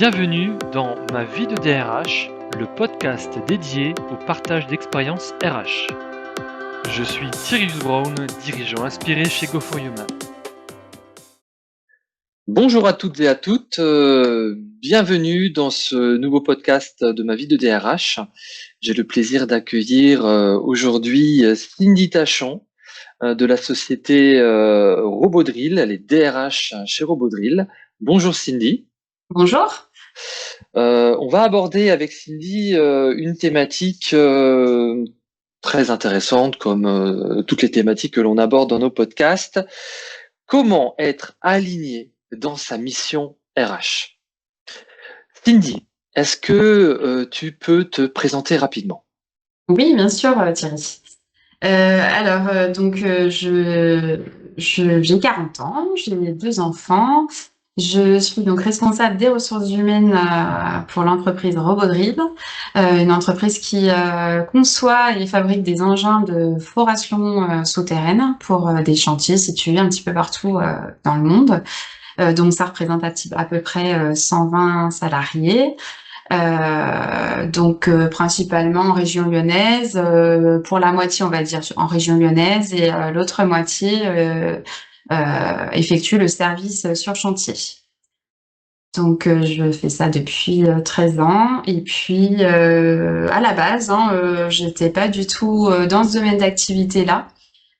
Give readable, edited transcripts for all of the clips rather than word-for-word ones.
Bienvenue dans Ma vie de DRH, le podcast dédié au partage d'expériences RH. Je suis Thierry Brown, dirigeant inspiré chez Go4Human. Bonjour à toutes et à toutes, bienvenue dans ce nouveau podcast de Ma vie de DRH. J'ai le plaisir d'accueillir aujourd'hui Cindy Tachon de la société Robodrill. Elle est DRH chez Robodrill. Bonjour Cindy. Bonjour. On va aborder avec Cindy une thématique très intéressante comme toutes les thématiques que l'on aborde dans nos podcasts. Comment être aligné dans sa mission RH? Cindy, est-ce que tu peux te présenter rapidement? Oui, bien sûr, Thierry. J'ai 40 ans, j'ai 2 enfants. Je suis donc responsable des ressources humaines pour l'entreprise Robodrill, une entreprise qui conçoit et fabrique des engins de foration souterraine pour des chantiers situés un petit peu partout dans le monde. Donc ça représente à peu près 120 salariés. Principalement en région lyonnaise, pour la moitié on va dire en région lyonnaise et l'autre moitié effectue le service sur chantier. Donc je fais ça depuis 13 ans et puis à la base j'étais pas du tout dans ce domaine d'activité-là,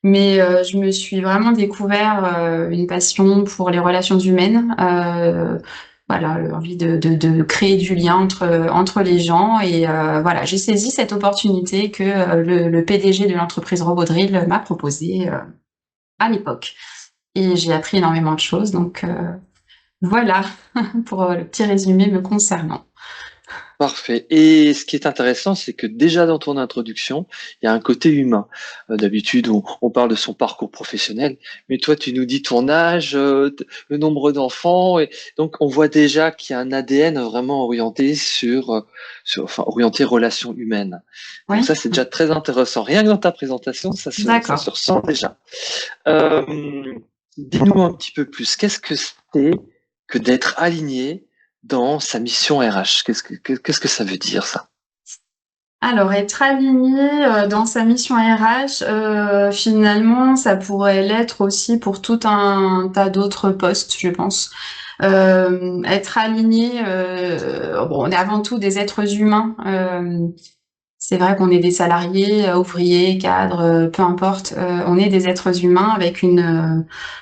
mais je me suis vraiment découvert une passion pour les relations humaines. Voilà, l'envie de créer du lien entre les gens et voilà, j'ai saisi cette opportunité que le PDG de l'entreprise Robodrill m'a proposée à l'époque. Et j'ai appris énormément de choses, donc voilà pour le petit résumé me concernant. Parfait. Et ce qui est intéressant, c'est que déjà dans ton introduction, il y a un côté humain. D'habitude, on parle de son parcours professionnel, mais toi, tu nous dis ton âge, le nombre d'enfants, et donc on voit déjà qu'il y a un ADN vraiment orienté orienté relations humaines. Oui. Donc ça, c'est déjà très intéressant. Rien que dans ta présentation, ça se ressent déjà. Dis-nous un petit peu plus. Qu'est-ce que c'est que d'être aligné dans sa mission RH? Qu'est-ce que ça veut dire, ça? Alors, être aligné dans sa mission RH, finalement, ça pourrait l'être aussi pour tout un tas d'autres postes, je pense. Être aligné, on est avant tout des êtres humains. C'est vrai qu'on est des salariés, ouvriers, cadres, peu importe. On est des êtres humains avec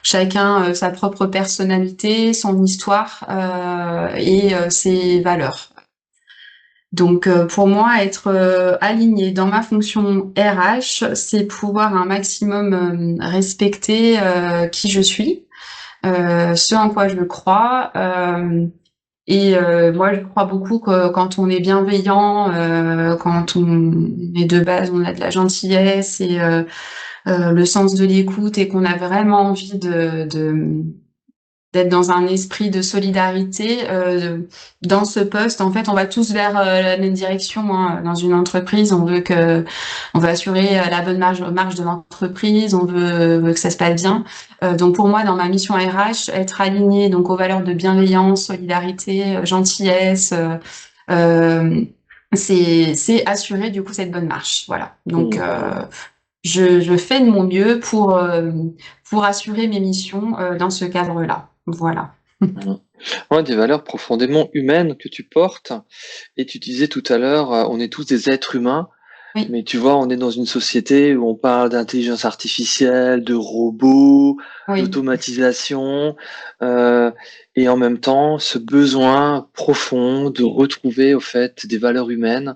chacun sa propre personnalité, son histoire et ses valeurs. Donc pour moi, être aligné dans ma fonction RH, c'est pouvoir un maximum respecter qui je suis, ce en quoi je crois. Moi, je crois beaucoup que quand on est bienveillant, quand on est de base, on a de la gentillesse et le sens de l'écoute et qu'on a vraiment envie d'être dans un esprit de solidarité. Dans ce poste, en fait, on va tous vers la même direction, hein. Dans une entreprise, on veut assurer la bonne marge de l'entreprise, on veut que ça se passe bien. Donc pour moi, dans ma mission RH, être aligné donc aux valeurs de bienveillance, solidarité, gentillesse, c'est assurer du coup cette bonne marche. Voilà. Donc je fais de mon mieux pour assurer mes missions dans ce cadre-là. Voilà. Ouais, des valeurs profondément humaines que tu portes. Et tu disais tout à l'heure, on est tous des êtres humains. Oui. Mais tu vois, on est dans une société où on parle d'intelligence artificielle, de robots, Oui. d'automatisation, et en même temps, ce besoin profond de retrouver au fait des valeurs humaines.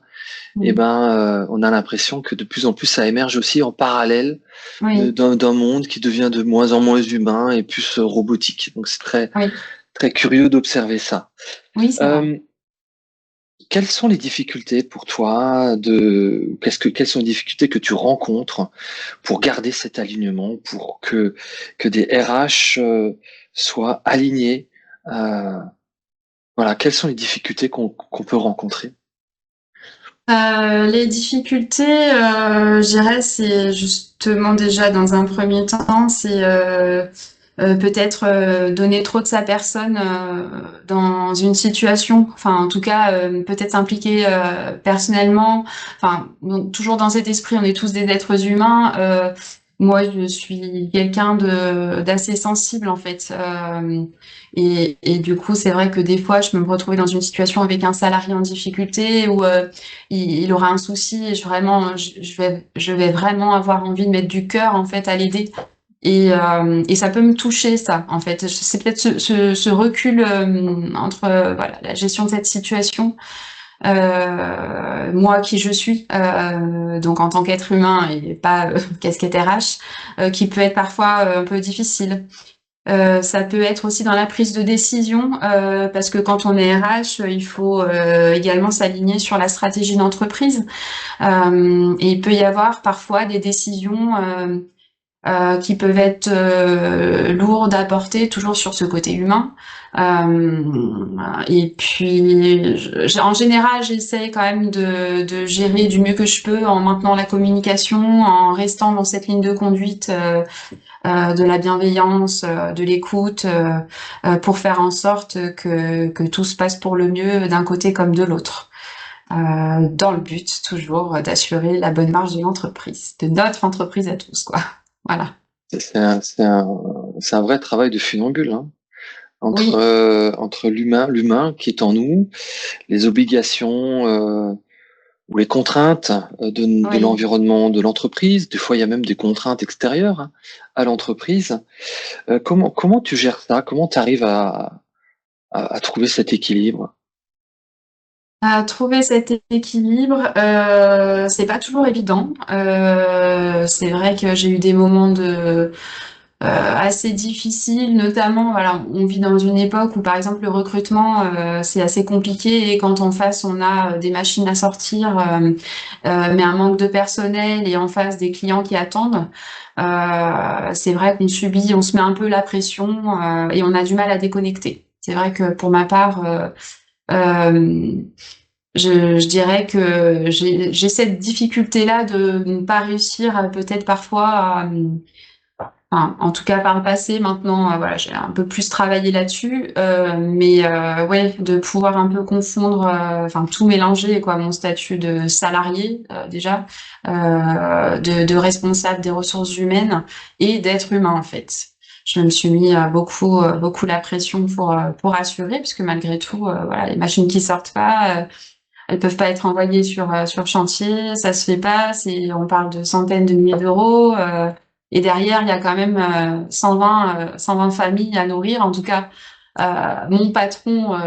Oui. On a l'impression que de plus en plus ça émerge aussi en parallèle Oui. d'un monde qui devient de moins en moins humain et plus robotique. Donc c'est très Oui. très curieux d'observer ça. Oui, c'est vrai. Quelles sont les difficultés pour toi quelles sont les difficultés que tu rencontres pour garder cet alignement, pour que des RH soient alignés? Voilà, quelles sont les difficultés qu'on peut rencontrer? Les difficultés, je dirais, c'est justement déjà dans un premier temps, c'est peut-être donner trop de sa personne dans une situation, enfin en tout cas peut-être s'impliquer personnellement, enfin donc, toujours dans cet esprit, on est tous des êtres humains. Moi, je suis quelqu'un de d'assez sensible en fait, et du coup, c'est vrai que des fois, je me retrouvais dans une situation avec un salarié en difficulté où il aura un souci et je vais vraiment avoir envie de mettre du cœur en fait à l'aider. Et ça peut me toucher, ça, en fait. C'est peut-être ce recul entre voilà, la gestion de cette situation, moi qui je suis, donc en tant qu'être humain et pas casquette RH, qui peut être parfois un peu difficile. Ça peut être aussi dans la prise de décision, parce que quand on est RH, il faut également s'aligner sur la stratégie d'entreprise. Et il peut y avoir parfois des décisions qui peuvent être lourdes à porter, toujours sur ce côté humain. Et puis, en général, j'essaie quand même de gérer du mieux que je peux en maintenant la communication, en restant dans cette ligne de conduite de la bienveillance, de l'écoute, pour faire en sorte que tout se passe pour le mieux d'un côté comme de l'autre. Dans le but toujours d'assurer la bonne marche de l'entreprise, de notre entreprise à tous, quoi. Voilà. C'est un vrai travail de funambule, hein, entre, Oui, entre l'humain qui est en nous, les obligations ou les contraintes de oui. l'environnement, de l'entreprise. Des fois, il y a même des contraintes extérieures, hein, à l'entreprise. Comment tu gères ça? Comment tu arrives à trouver cet équilibre? À trouver cet équilibre, c'est pas toujours évident. C'est vrai que j'ai eu des moments assez difficiles, notamment, voilà, on vit dans une époque où, par exemple, le recrutement, c'est assez compliqué et quand en face, on a des machines à sortir, mais un manque de personnel et en face des clients qui attendent, c'est vrai on se met un peu la pression, et on a du mal à déconnecter. C'est vrai que pour ma part, euh, je dirais que j'ai cette difficulté-là de ne pas réussir peut-être parfois enfin, en tout cas par le passé, maintenant, voilà, j'ai un peu plus travaillé là-dessus, mais ouais, de pouvoir un peu confondre, enfin tout mélanger, quoi, mon statut de salarié déjà, de responsable des ressources humaines et d'être humain en fait. Je me suis mis beaucoup la pression pour assurer, puisque malgré tout, voilà, les machines qui sortent pas. Elles peuvent pas être envoyées sur chantier, ça se fait pas. On parle de centaines de milliers d'euros, et derrière il y a quand même 120 familles à nourrir. En tout cas, mon patron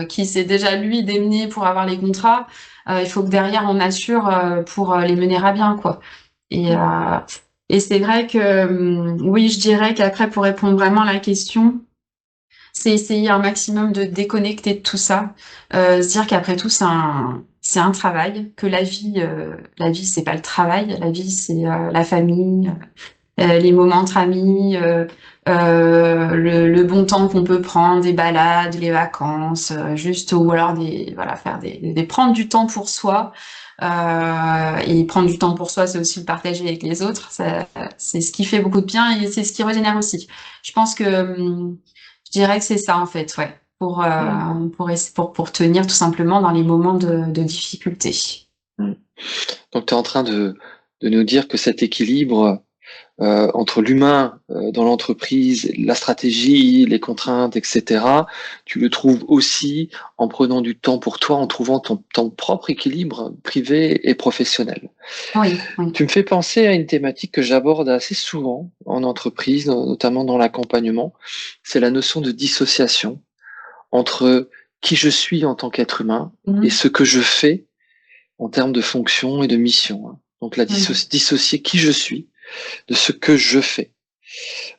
qui s'est déjà lui démené pour avoir les contrats, il faut que derrière on assure pour les mener à bien, quoi. Et euh, et c'est vrai que oui, je dirais qu'après pour répondre vraiment à la question, c'est essayer un maximum de déconnecter de tout ça, se dire qu'après tout c'est un travail, que la vie c'est pas le travail, la vie c'est la famille, les moments entre amis, le bon temps qu'on peut prendre, des balades, les vacances, juste ou alors voilà faire prendre du temps pour soi. Et prendre du temps pour soi, c'est aussi le partager avec les autres. C'est ce qui fait beaucoup de bien et c'est ce qui régénère aussi. Je pense que je dirais que c'est ça en fait, ouais, Mm. pour tenir tout simplement dans les moments de difficulté. Mm. Donc, tu es en train de nous dire que cet équilibre entre l'humain dans l'entreprise, la stratégie, les contraintes, etc., tu le trouves aussi en prenant du temps pour toi, en trouvant ton propre équilibre privé et professionnel. Oui, oui, Tu me fais penser à une thématique que j'aborde assez souvent en entreprise, notamment dans l'accompagnement, c'est la notion de dissociation entre qui je suis en tant qu'être humain et mhm, ce que je fais en termes de fonction et de mission, hein. Donc oui, dissocier qui je suis de ce que je fais.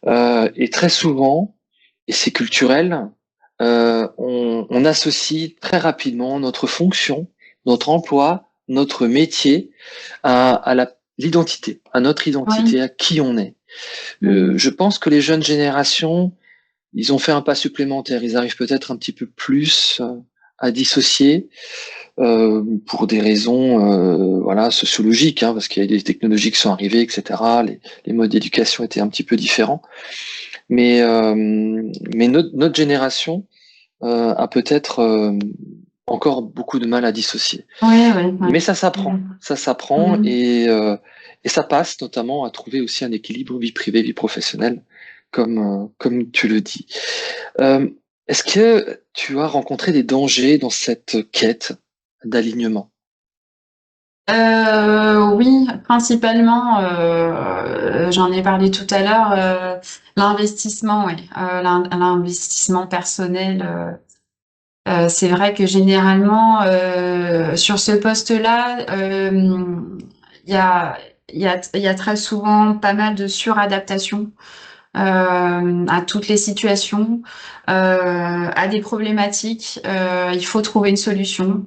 Et très souvent, et c'est culturel, on associe très rapidement notre fonction, notre emploi, notre métier à l'identité, à notre identité, oui, à qui on est. oui, Je pense que les jeunes générations, ils ont fait un pas supplémentaire. Ils arrivent peut-être un petit peu plus à dissocier pour des raisons voilà sociologiques, hein, parce qu'il y a des technologies qui sont arrivées, etc. Les modes d'éducation étaient un petit peu différents. Mais notre génération a peut-être encore beaucoup de mal à dissocier. Oui, oui, Mais oui. ça s'apprend, Mhm. et ça passe notamment à trouver aussi un équilibre vie privée, vie professionnelle, comme tu le dis. Euh, Est-ce que tu as rencontré des dangers dans cette quête d'alignement? Oui, principalement, j'en ai parlé tout à l'heure, l'investissement, oui, l'investissement personnel. C'est vrai que généralement, sur ce poste-là, il y a, il y a très souvent pas mal de suradaptation à toutes les situations, à des problématiques. Il faut trouver une solution.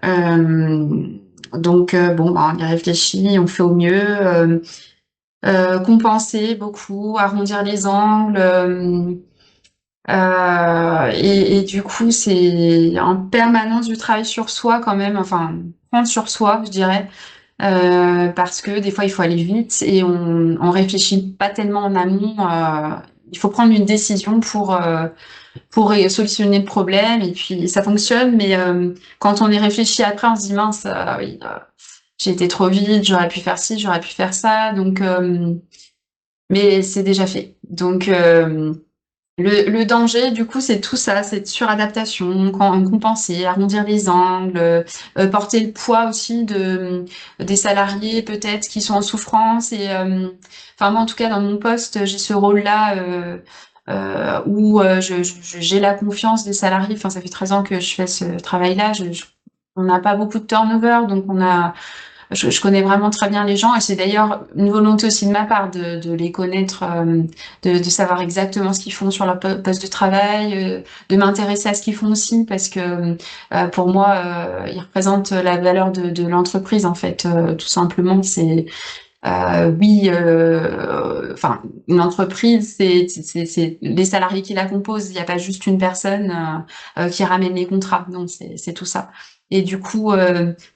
Euh, donc, bon, bah, on y réfléchit, on fait au mieux. Compenser beaucoup, arrondir les angles. Et du coup, c'est en permanence du travail sur soi quand même, enfin, prendre sur soi, je dirais, parce que des fois, il faut aller vite et on réfléchit pas tellement en amont. Il faut prendre une décision pour solutionner le problème et puis ça fonctionne, mais quand on y réfléchit après, on se dit mince, oui, j'ai été trop vite, j'aurais pu faire ci, j'aurais pu faire ça, donc mais c'est déjà fait. Donc le danger, du coup, c'est tout ça, cette suradaptation, compenser, arrondir les angles, porter le poids aussi des salariés peut-être qui sont en souffrance. Et enfin moi, en tout cas, dans mon poste, j'ai ce rôle-là où j'ai la confiance des salariés. Enfin, ça fait 13 ans que je fais ce travail-là. On n'a pas beaucoup de turnover, donc je connais vraiment très bien les gens et c'est d'ailleurs une volonté aussi de ma part de les connaître, de savoir exactement ce qu'ils font sur leur poste de travail, de m'intéresser à ce qu'ils font aussi parce que pour moi, ils représentent la valeur de l'entreprise en fait, tout simplement. C'est oui, enfin une entreprise, c'est les salariés qui la composent. Il n'y a pas juste une personne qui ramène les contrats. Non, c'est tout ça. Et du coup,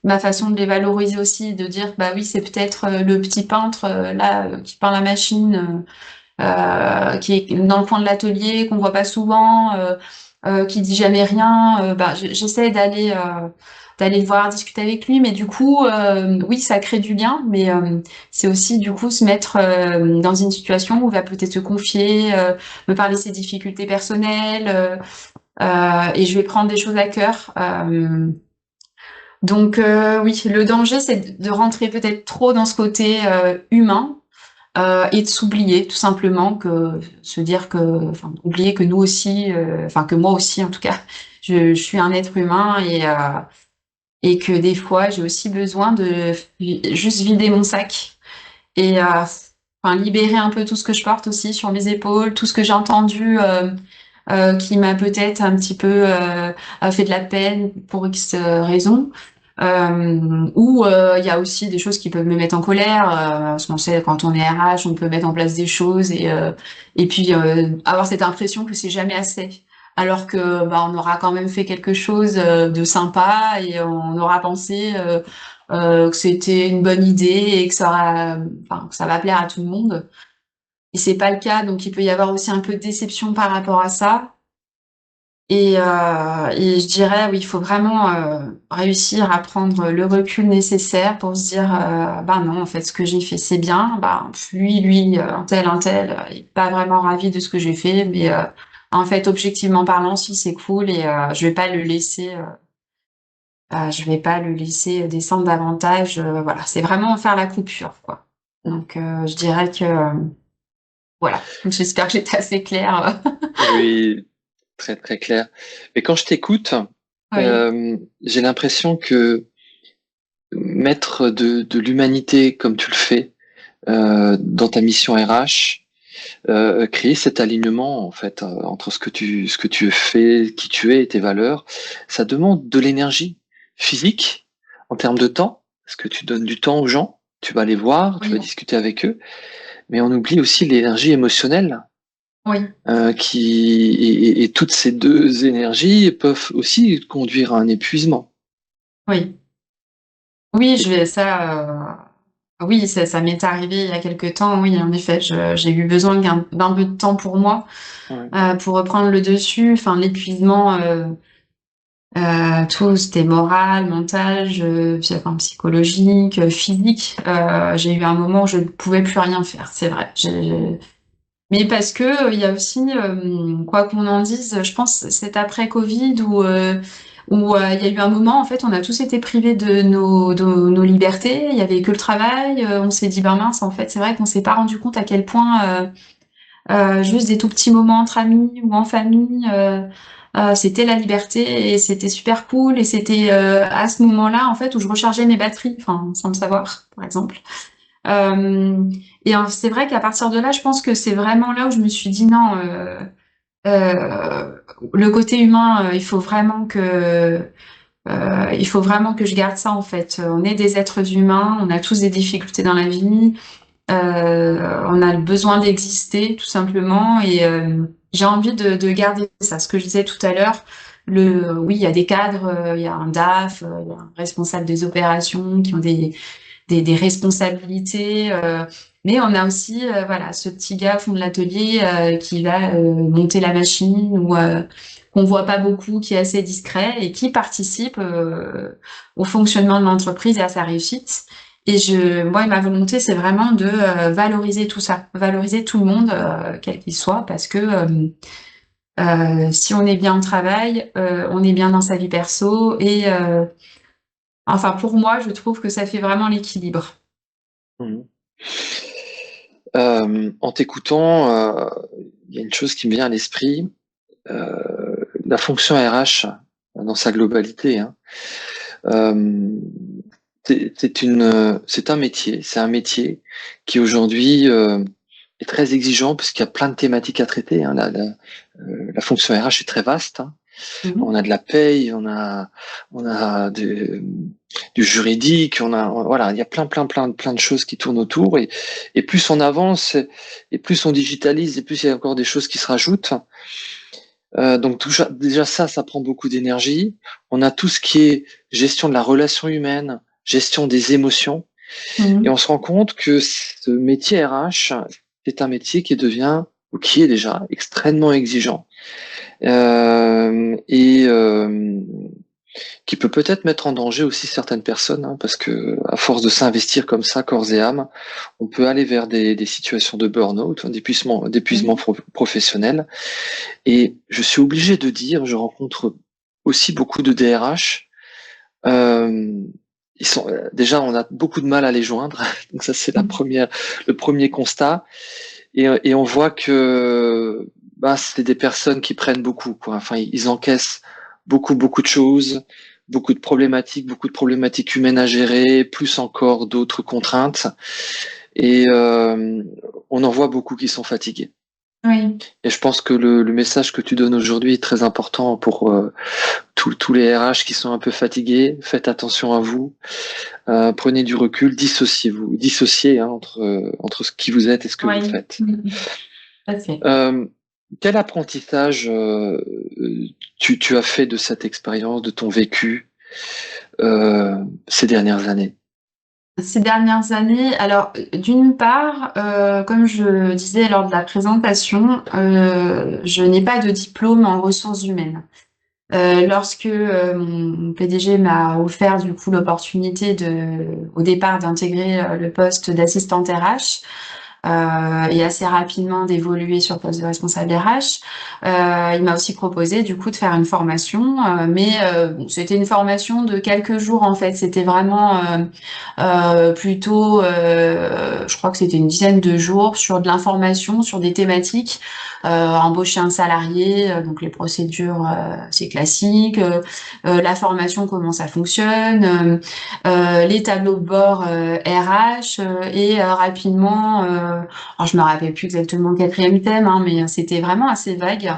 ma façon de les valoriser aussi, de dire bah oui, c'est peut-être le petit peintre là qui peint la machine, qui est dans le coin de l'atelier, qu'on voit pas souvent, qui dit jamais rien. Bah, j'essaie d'aller le voir, discuter avec lui, mais du coup, oui, ça crée du lien, mais c'est aussi du coup se mettre dans une situation où il va peut-être se confier, me parler de ses difficultés personnelles, et je vais prendre des choses à cœur. Donc oui, le danger, c'est de rentrer peut-être trop dans ce côté humain et de s'oublier tout simplement, que se dire que, enfin, oublier que nous aussi, enfin que moi aussi en tout cas, je suis un être humain et que des fois j'ai aussi besoin de juste vider mon sac et enfin libérer un peu tout ce que je porte aussi sur mes épaules, tout ce que j'ai entendu qui m'a peut-être un petit peu fait de la peine pour X raisons. Ou il y a aussi des choses qui peuvent me mettre en colère, parce qu'on sait quand on est RH, on peut mettre en place des choses et puis avoir cette impression que c'est jamais assez. Alors que bah, on aura quand même fait quelque chose de sympa et on aura pensé que c'était une bonne idée et que enfin, que ça va plaire à tout le monde. Et c'est pas le cas, donc il peut y avoir aussi un peu de déception par rapport à ça. Et je dirais, oui, il faut vraiment réussir à prendre le recul nécessaire pour se dire, ben non, en fait, ce que j'ai fait, c'est bien. Ben, lui, un tel, il est pas vraiment ravi de ce que j'ai fait, mais en fait, objectivement parlant, si c'est cool et je vais pas le laisser descendre davantage. Voilà, c'est vraiment faire la coupure, quoi. Donc, je dirais que voilà. J'espère que j'étais assez claire. Oui, très très clair. Mais quand je t'écoute, Oui, j'ai l'impression que mettre de l'humanité comme tu le fais dans ta mission RH, créer cet alignement en fait entre ce que tu fais, qui tu es et tes valeurs, ça demande de l'énergie physique en termes de temps, parce que tu donnes du temps aux gens, tu vas les voir, tu vas oui, discuter avec eux, mais on oublie aussi l'énergie émotionnelle oui, et toutes ces deux énergies peuvent aussi conduire à un épuisement. oui. Oui, je vais ça. Oui, ça m'est arrivé il y a quelque temps, oui, en effet, j'ai eu besoin d'un peu de temps pour moi, Ouais. pour reprendre le dessus. Enfin, l'épuisement, tout, c'était moral, mental, enfin, psychologique, physique. J'ai eu un moment où je ne pouvais plus rien faire, c'est vrai. Mais parce que il y a aussi, quoi qu'on en dise, je pense c'est après Covid où il y a eu un moment, en fait, on a tous été privés de nos libertés. Il y avait que le travail. On s'est dit, ben mince, en fait, c'est vrai qu'on s'est pas rendu compte à quel point juste des tout petits moments entre amis ou en famille, c'était la liberté et c'était super cool. Et c'était à ce moment-là, en fait, où je rechargeais mes batteries, enfin, sans le savoir, par exemple. Euh, et c'est vrai qu'à partir de là, je pense que c'est vraiment là où je me suis dit non, euh, le côté humain, il faut vraiment que je garde ça en fait. On est des êtres humains, on a tous des difficultés dans la vie, on a le besoin d'exister tout simplement et j'ai envie de garder ça. Ce que je disais tout à l'heure, oui, il y a des cadres, il y a un DAF, il y a un responsable des opérations qui ont des responsabilités. Mais on a aussi voilà, ce petit gars au fond de l'atelier qui va monter la machine ou qu'on voit pas beaucoup, qui est assez discret et qui participe au fonctionnement de l'entreprise et à sa réussite. Et moi, ma volonté, c'est vraiment de valoriser tout ça, valoriser tout le monde, quel qu'il soit, parce que si on est bien au travail, on est bien dans sa vie perso et enfin, pour moi, je trouve que ça fait vraiment l'équilibre. Mhm. En t'écoutant, il y a une chose qui me vient à l'esprit. La fonction RH dans sa globalité, hein, euh, c'est un métier qui aujourd'hui est très exigeant parce qu'il y a plein de thématiques à traiter. Hein. La fonction RH est très vaste. Hein. Mhm. On a de la paye, on a du juridique, voilà, il y a plein de choses qui tournent autour et plus on avance et plus on digitalise et plus il y a encore des choses qui se rajoutent. Donc déjà ça prend beaucoup d'énergie. On a tout ce qui est gestion de la relation humaine, gestion des émotions et on Mhm. se rend compte que ce métier RH, c'est un métier qui devient ou qui est déjà extrêmement exigeant. Et qui peut peut-être mettre en danger aussi certaines personnes, hein, parce que à force de s'investir comme ça, corps et âme, on peut aller vers des situations de burn-out, hein, d'épuisement Mhm. professionnel. Et je suis obligé de dire, je rencontre aussi beaucoup de DRH. Euh, déjà, on a beaucoup de mal à les joindre, donc ça c'est Mhm. le premier constat. Et on voit que bah, c'est des personnes qui prennent beaucoup, quoi. Enfin, ils encaissent beaucoup de choses, beaucoup de problématiques humaines à gérer, plus encore d'autres contraintes. Et on en voit beaucoup qui sont fatigués. Oui, Et je pense que le message que tu donnes aujourd'hui est très important pour tous les RH qui sont un peu fatigués. Faites attention à vous, prenez du recul, dissociez hein, entre ce qui vous êtes et ce que vous oui, faites. mhm. Tout à fait. Euh, Quel apprentissage tu as fait de cette expérience, de ton vécu ces dernières années? Ces dernières années, alors d'une part, comme je disais lors de la présentation, je n'ai pas de diplôme en ressources humaines. Lorsque mon PDG m'a offert du coup l'opportunité au départ d'intégrer le poste d'assistante RH, et assez rapidement d'évoluer sur le poste de responsable RH. Il m'a aussi proposé du coup de faire une formation, mais bon, c'était une formation de quelques jours en fait. C'était vraiment plutôt, je crois que c'était une dizaine de jours sur de l'information, sur des thématiques, embaucher un salarié, donc les procédures c'est classique, la formation comment ça fonctionne, les tableaux de bord RH et rapidement, alors je me rappelle plus exactement le quatrième thème, hein, mais c'était vraiment assez vague.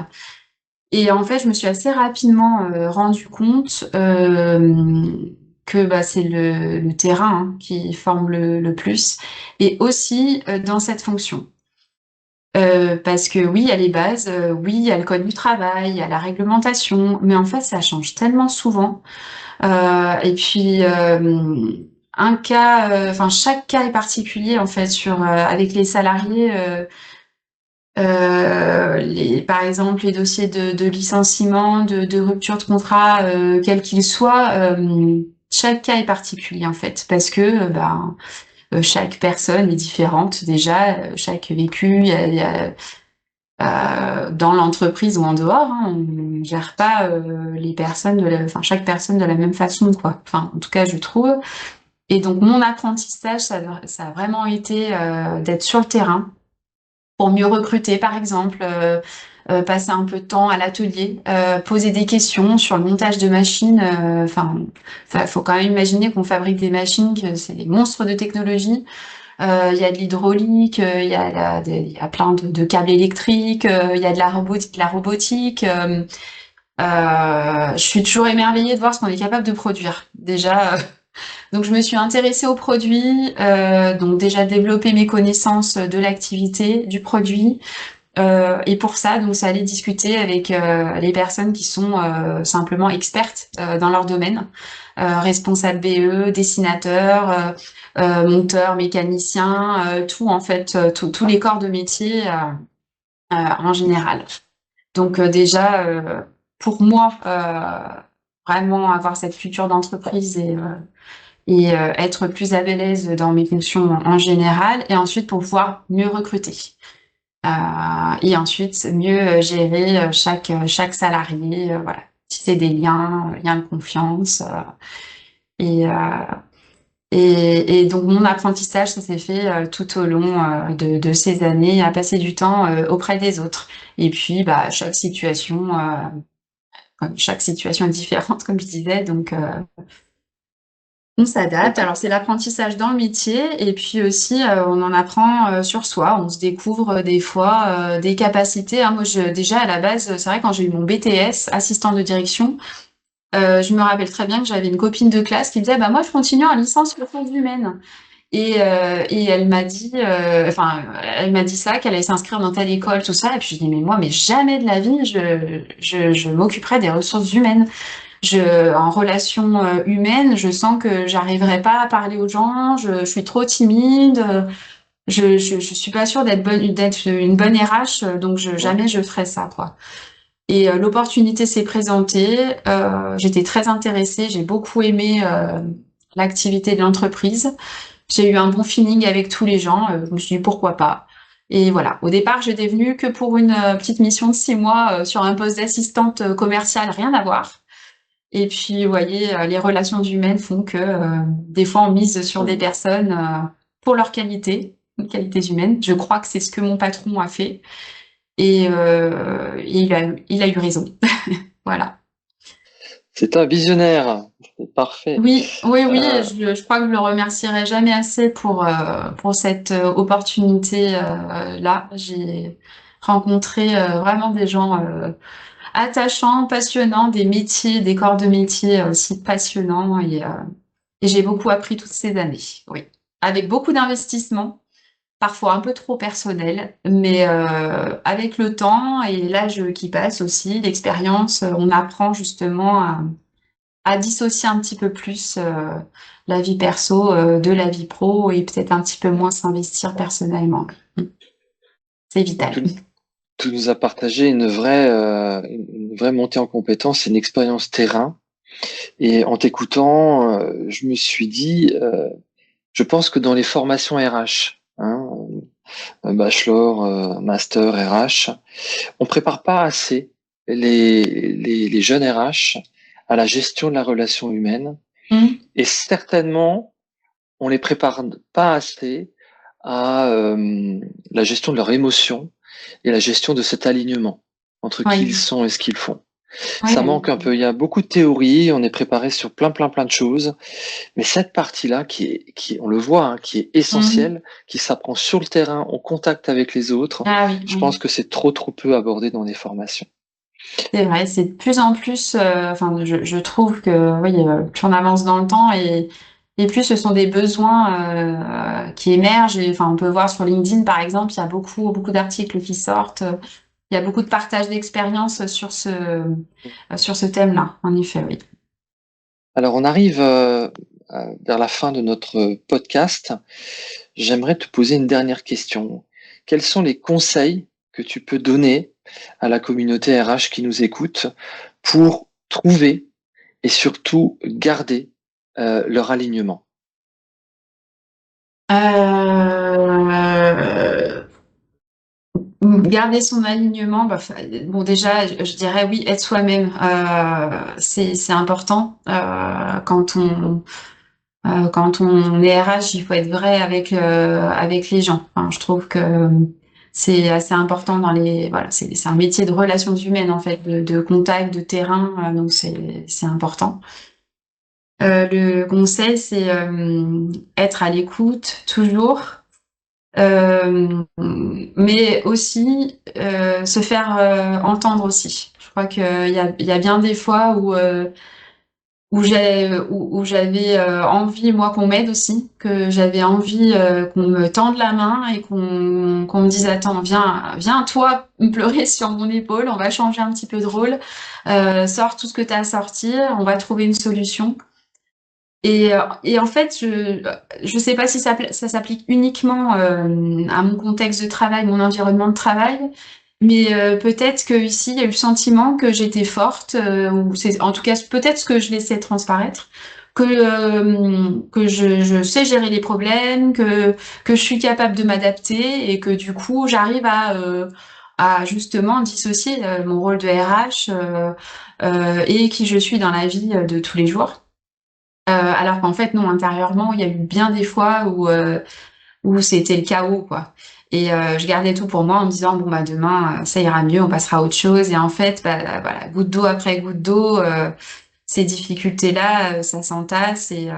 Et en fait, je me suis assez rapidement rendu compte que bah, c'est le terrain hein, qui forme le plus, et aussi dans cette fonction. Parce que oui, il y a les bases, oui, il y a le code du travail, il y a la réglementation, mais en fait, ça change tellement souvent. Et puis, un cas, enfin chaque cas est particulier en fait avec les salariés. Par exemple, les dossiers de licenciement, de rupture de contrat, quel qu'il soit, chaque cas est particulier en fait, parce que chaque personne est différente déjà, chaque vécu, il y a, dans l'entreprise ou en dehors, hein, on gère pas les personnes enfin chaque personne de la même façon, quoi. Enfin, en tout cas, je trouve. Et donc, mon apprentissage, ça a vraiment été d'être sur le terrain pour mieux recruter, par exemple, passer un peu de temps à l'atelier, poser des questions sur le montage de machines. Enfin, faut quand même imaginer qu'on fabrique des machines, que c'est des monstres de technologie. Il y a de l'hydraulique, il y a plein de câbles électriques, il y a de la robotique. Je suis toujours émerveillée de voir ce qu'on est capable de produire. Déjà, donc je me suis intéressée aux produits, donc déjà développer mes connaissances de l'activité, du produit. Et pour ça, donc c'est aller discuter avec les personnes qui sont simplement expertes dans leur domaine, responsables BE, dessinateurs, monteurs, mécaniciens, tout en fait, tous les corps de métier en général. Donc déjà, pour moi, vraiment avoir cette culture d'entreprise et être plus à l'aise dans mes fonctions en général, et ensuite pour pouvoir mieux recruter. Et ensuite, mieux gérer chaque salarié, voilà, tisser des liens de confiance. Et, euh, et donc, mon apprentissage, ça s'est fait tout au long de ces années, à passer du temps auprès des autres. Et puis, chaque situation est différente, comme je disais, donc on s'adapte. Alors, c'est l'apprentissage dans le métier et puis aussi, on en apprend sur soi. On se découvre des fois des capacités, hein. Moi, déjà, à la base, c'est vrai, quand j'ai eu mon BTS, assistant de direction, je me rappelle très bien que j'avais une copine de classe qui me disait, bah, moi, je continue en licence ressources humaines. Et elle m'a dit, elle m'a dit ça, qu'elle allait s'inscrire dans telle école, tout ça. Et puis je dis, mais moi, mais jamais de la vie, je m'occuperai des ressources humaines. En relation humaine, je sens que j'arriverai pas à parler aux gens, je suis trop timide, je suis pas sûre d'être une bonne RH, donc jamais je ferai ça, quoi. Et l'opportunité s'est présentée, j'étais très intéressée, j'ai beaucoup aimé l'activité de l'entreprise. J'ai eu un bon feeling avec tous les gens, je me suis dit pourquoi pas. Et voilà, au départ, j'étais venue que pour une petite mission de 6 mois sur un poste d'assistante commerciale, rien à voir. Et puis, vous voyez, les relations humaines font que des fois, on mise sur des personnes pour leur qualités humaines. Je crois que c'est ce que mon patron a fait. Et il a eu raison. Voilà. C'est un visionnaire. C'est parfait. Oui, oui, oui, je crois que je le remercierai jamais assez pour cette opportunité là. J'ai rencontré vraiment des gens attachants, passionnants, des métiers, des corps de métier aussi passionnants et j'ai beaucoup appris toutes ces années. Oui, avec beaucoup d'investissement, parfois un peu trop personnel, mais avec le temps et l'âge qui passe aussi, l'expérience, on apprend justement à dissocier un petit peu plus la vie perso de la vie pro et peut-être un petit peu moins s'investir personnellement. C'est Donc, vital. tu nous as partagé une vraie montée en compétence, une expérience terrain. Et en t'écoutant, je me suis dit, je pense que dans les formations RH, hein, bachelor, master RH, on prépare pas assez les jeunes RH à la gestion de la relation humaine. Et certainement, on les prépare pas assez à la gestion de leurs émotions et la gestion de cet alignement entre qui ils Oui, sont et ce qu'ils font. oui, Ça manque un peu. Il y a beaucoup de théories, on est préparé sur plein de choses, mais cette partie-là on le voit, hein, qui est essentielle, qui s'apprend sur le terrain, en contact avec les autres, Ah oui, je oui. pense que c'est trop peu abordé dans les formations. C'est vrai, c'est de plus en plus, enfin, je trouve que oui, plus on avance dans le temps et plus ce sont des besoins qui émergent. Et, enfin, on peut voir sur LinkedIn, par exemple, il y a beaucoup d'articles qui sortent. Il y a beaucoup de partage d'expériences sur ce thème-là, en effet, oui. Alors on arrive vers la fin de notre podcast, j'aimerais te poser une dernière question. Quels sont les conseils que tu peux donner à la communauté RH qui nous écoute pour trouver et surtout garder leur alignement? Garder son alignement, bon déjà, je dirais oui, être soi-même, c'est important. Quand on est RH, il faut être vrai avec les gens. Enfin, je trouve que c'est assez important voilà, c'est un métier de relations humaines en fait, de contact, de terrain, donc c'est important. Le conseil, c'est être à l'écoute toujours. Mais aussi se faire entendre aussi. Je crois qu'il y a bien des fois où j'avais envie, moi, qu'on m'aide aussi, que j'avais envie qu'on me tende la main et qu'on me dise attends, viens toi me pleurer sur mon épaule, on va changer un petit peu de rôle, sors tout ce que tu as à sortir, on va trouver une solution. Et en fait, je sais pas si ça s'applique uniquement à mon contexte de travail, mon environnement de travail, mais peut-être que ici il y a eu le sentiment que j'étais forte, ou c'est en tout cas peut-être ce que je laissais transparaître, que je sais gérer les problèmes, que je suis capable de m'adapter et que du coup j'arrive à justement dissocier mon rôle de RH et qui je suis dans la vie de tous les jours. Alors qu'en fait, non, intérieurement, il y a eu bien des fois où c'était le chaos, quoi. Et je gardais tout pour moi en me disant, bon, bah, demain, ça ira mieux, on passera à autre chose. Et en fait, bah, voilà, goutte d'eau après goutte d'eau, ces difficultés-là, ça s'entasse et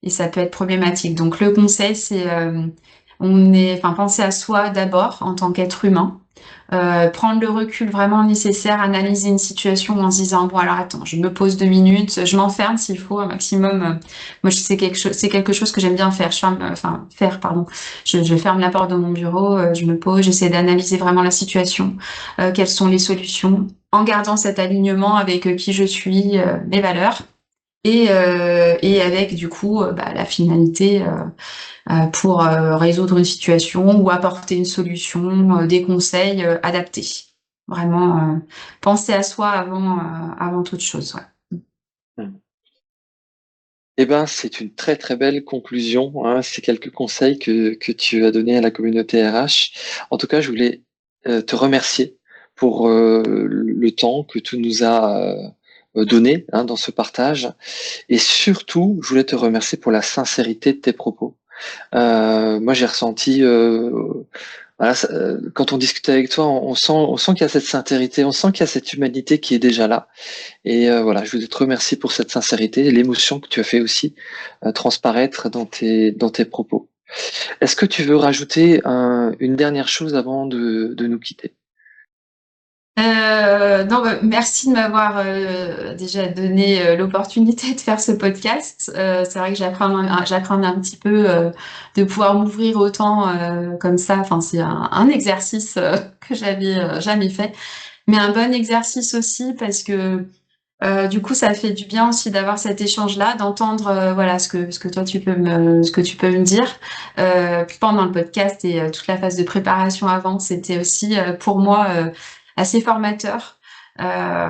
ça peut être problématique. Donc, le conseil, c'est, penser à soi d'abord en tant qu'être humain. Prendre le recul vraiment nécessaire, analyser une situation en se disant bon alors attends, je me pose 2 minutes, je m'enferme s'il faut un maximum. Moi c'est quelque chose que j'aime bien faire. Je ferme la porte de mon bureau, je me pose, j'essaie d'analyser vraiment la situation, quelles sont les solutions, en gardant cet alignement avec qui je suis, mes valeurs et avec du coup la finalité. Pour résoudre une situation ou apporter une solution, des conseils adaptés. Vraiment, penser à soi avant toute chose. Ouais. Eh ben, c'est une très très belle conclusion, hein. C'est quelques conseils que tu as donnés à la communauté RH. En tout cas, je voulais te remercier pour le temps que tu nous as donné, hein, dans ce partage. Et surtout, je voulais te remercier pour la sincérité de tes propos. Moi, j'ai ressenti, voilà, quand on discute avec toi, on sent qu'il y a cette sincérité, on sent qu'il y a cette humanité qui est déjà là. Et voilà, je voulais te remercier pour cette sincérité et l'émotion que tu as fait aussi transparaître dans tes propos. Est-ce que tu veux rajouter une dernière chose avant de nous quitter? Non, merci de m'avoir déjà donné l'opportunité de faire ce podcast. C'est vrai que j'apprends un petit peu de pouvoir m'ouvrir autant comme ça. Enfin, c'est un exercice que j'avais jamais fait, mais un bon exercice aussi parce que du coup, ça fait du bien aussi d'avoir cet échange-là, d'entendre voilà ce que toi tu peux me dire pendant le podcast et toute la phase de préparation avant, c'était aussi pour moi assez formateur. Euh,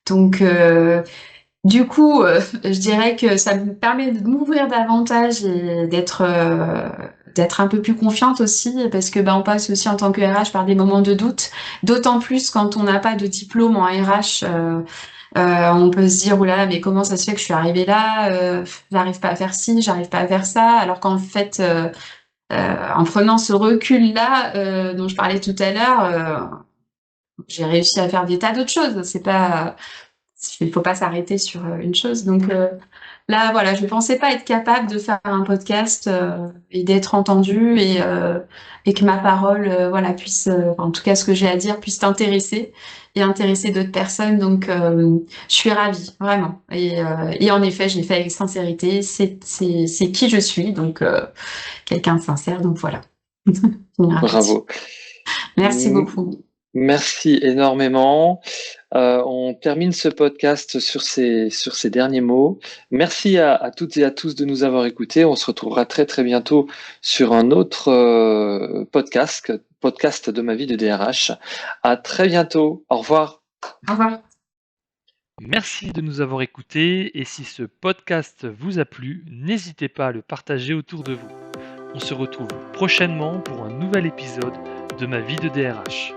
donc du coup, je dirais que ça me permet de m'ouvrir davantage et d'être un peu plus confiante aussi, parce que on passe aussi en tant que RH par des moments de doute, d'autant plus quand on n'a pas de diplôme en RH. On peut se dire, oh là là, mais comment ça se fait que je suis arrivée là, j'arrive pas à faire ci, j'arrive pas à faire ça, alors qu'en fait, en prenant ce recul-là dont je parlais tout à l'heure, j'ai réussi à faire des tas d'autres choses. Il faut pas s'arrêter sur une chose. Donc là, voilà, je pensais pas être capable de faire un podcast et d'être entendue et que ma parole, voilà, puisse, en tout cas, ce que j'ai à dire puisse t'intéresser et intéresser d'autres personnes. Donc, je suis ravie, vraiment. Et en effet, je l'ai fait avec sincérité. C'est qui je suis, donc quelqu'un de sincère. Donc voilà. Bravo. Merci beaucoup. Merci énormément. On termine ce podcast sur ces derniers mots. Merci à toutes et à tous de nous avoir écoutés. On se retrouvera très très bientôt sur un autre podcast de ma vie de DRH. À très bientôt. Au revoir. Au revoir. Merci de nous avoir écoutés et si ce podcast vous a plu, n'hésitez pas à le partager autour de vous. On se retrouve prochainement pour un nouvel épisode de ma vie de DRH.